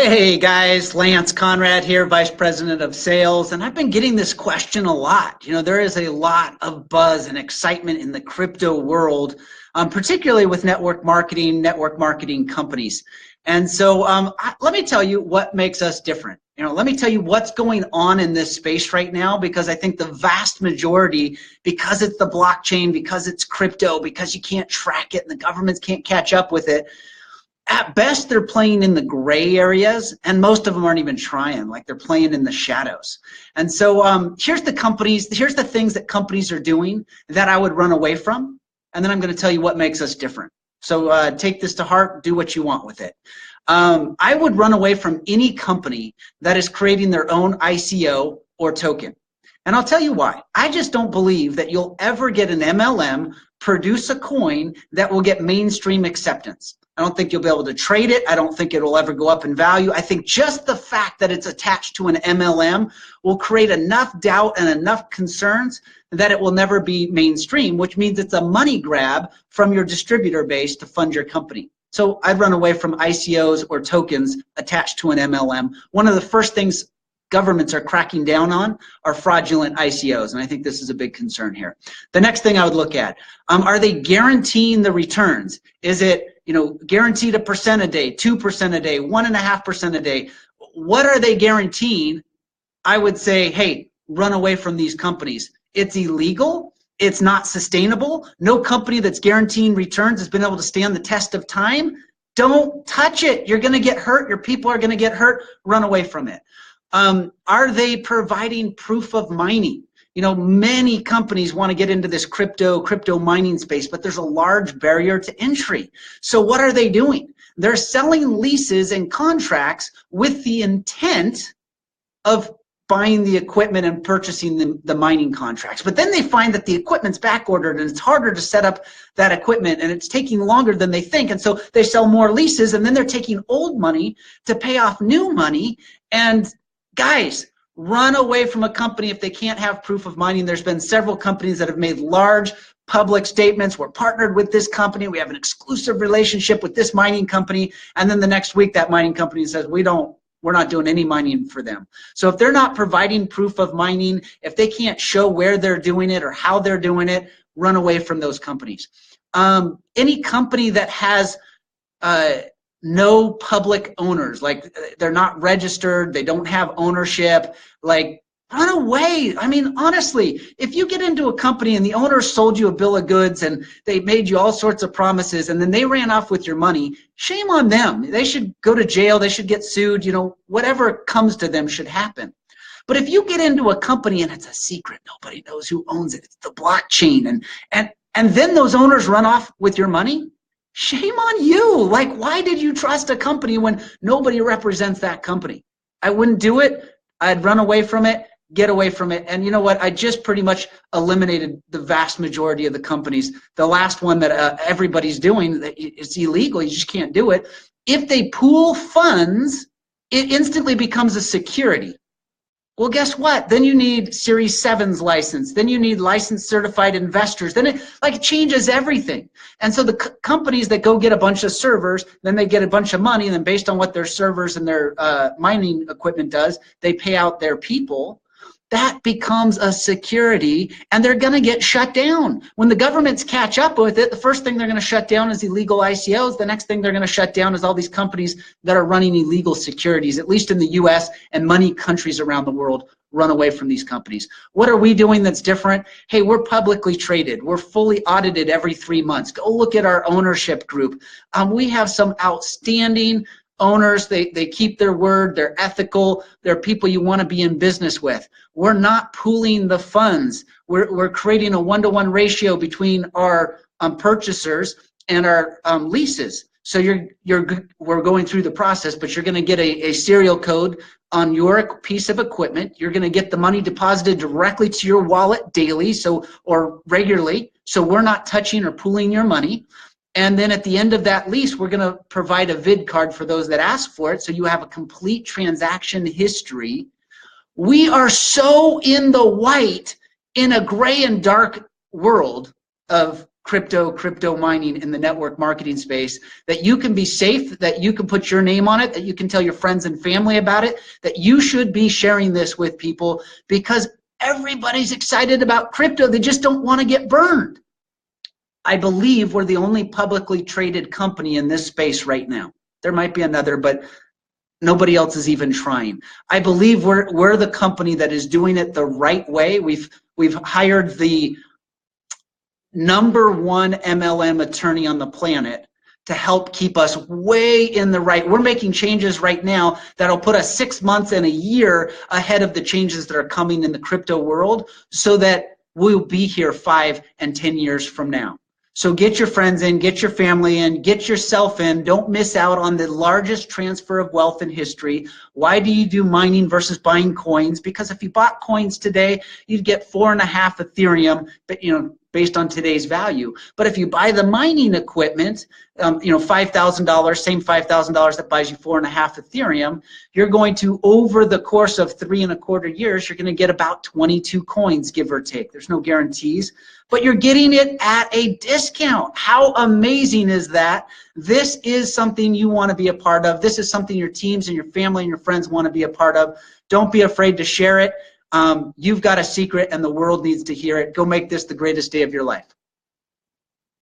Hey guys, Lance Conrad here, Vice President of Sales, and I've been getting this question a lot. You know, there is a lot of buzz and excitement in the crypto world, particularly with network marketing companies. And so let me tell you what makes us different. You know, let me tell you what's going on in this space right now, because I think the vast majority, because it's the blockchain, because it's crypto, because you can't track it and the governments can't catch up with it, at best, they're playing in the gray areas, and most of them aren't even trying. Like, they're playing in the shadows. And so here's the things that companies are doing that I would run away from, and then I'm going to tell you what makes us different. So take this to heart, do what you want with it. I would run away from any company that is creating their own ICO or token. And I'll tell you why. I just don't believe that you'll ever get an MLM produce a coin that will get mainstream acceptance. I don't think you'll be able to trade it. I don't think it will ever go up in value. I think just the fact that it's attached to an MLM will create enough doubt and enough concerns that it will never be mainstream, which means it's a money grab from your distributor base to fund your company. So I'd run away from ICOs or tokens attached to an MLM. One of the first things governments are cracking down on are fraudulent ICOs, and I think this is a big concern here. The next thing I would look at, are they guaranteeing the returns? Is it, you know, guaranteed 1% a day, 2% a day, 1.5% a day? What are they guaranteeing? I would say, hey, run away from these companies. It's illegal. It's not sustainable. No company that's guaranteeing returns has been able to stand the test of time. Don't touch it. You're going to get hurt. Your people are going to get hurt. Run away from it. Are they providing proof of mining? You know, many companies want to get into this crypto mining space, but there's a large barrier to entry. So what are they doing? They're selling leases and contracts with the intent of buying the equipment and purchasing the mining contracts. But then they find that the equipment's back-ordered and it's harder to set up that equipment and it's taking longer than they think. And so they sell more leases, and then they're taking old money to pay off new money. And guys, run away from a company if they can't have proof of mining. There's been several companies that have made large public statements. We're partnered with this company. We have an exclusive relationship with this mining company. And then the next week, that mining company says, we're not doing any mining for them. So if they're not providing proof of mining, if they can't show where they're doing it or how they're doing it, run away from those companies. Any company that has no public owners, like they're not registered, they don't have ownership, like, run away. I mean, honestly, if you get into a company and the owner sold you a bill of goods and they made you all sorts of promises and then they ran off with your money, shame on them. They should go to jail, they should get sued, you know, whatever comes to them should happen. But if you get into a company and it's a secret, nobody knows who owns it, it's the blockchain, and then those owners run off with your money, shame on you. Like, why did you trust a company when nobody represents that company? I wouldn't do it. I'd run away from it, get away from it. And you know what? I just pretty much eliminated the vast majority of the companies. The last one that everybody's doing, it's illegal. You just can't do it. If they pool funds, it instantly becomes a security. Well, guess what? Then you need Series 7's license. Then you need licensed certified investors. Then it changes everything. And so the companies that go get a bunch of servers, then they get a bunch of money, and then based on what their servers and their mining equipment does, they pay out their people. That becomes a security, and they're going to get shut down. When the governments catch up with it, the first thing they're going to shut down is illegal ICOs. The next thing they're going to shut down is all these companies that are running illegal securities, at least in the US and many countries around the world. Run away from these companies. What are we doing that's different? Hey, we're publicly traded. We're fully audited every 3 months. Go look at our ownership group. We have some outstanding owners. They keep their word. They're ethical. They're people you want to be in business with. We're not pooling the funds. We're creating a 1-to-1 ratio between our purchasers and our leases. So we're going through the process, but you're going to get a serial code on your piece of equipment. You're going to get the money deposited directly to your wallet daily, or regularly. So we're not touching or pooling your money. And then at the end of that lease, we're going to provide a VID card for those that ask for it, so you have a complete transaction history. We are so in the white in a gray and dark world of crypto mining in the network marketing space, that you can be safe, that you can put your name on it, that you can tell your friends and family about it, that you should be sharing this with people because everybody's excited about crypto. They just don't want to get burned. I believe we're the only publicly traded company in this space right now. There might be another, but nobody else is even trying. I believe we're the company that is doing it the right way. We've hired the #1 MLM attorney on the planet to help keep us way in the right. We're making changes right now that'll put us 6 months and a year ahead of the changes that are coming in the crypto world, so that we'll be here 5 and 10 years from now. So get your friends in, get your family in, get yourself in. Don't miss out on the largest transfer of wealth in history. Why do you do mining versus buying coins? Because if you bought coins today, you'd get 4.5 Ethereum, but based on today's value. But if you buy the mining equipment, $5,000, same $5,000 that buys you 4.5 Ethereum, you're going to, over the course of 3.25 years, you're going to get about 22 coins, give or take. There's no guarantees, but you're getting it at a discount. How amazing is that? This is something you want to be a part of. This is something your teams and your family and your friends want to be a part of. Don't be afraid to share it. You've got a secret and the world needs to hear it. Go make this the greatest day of your life.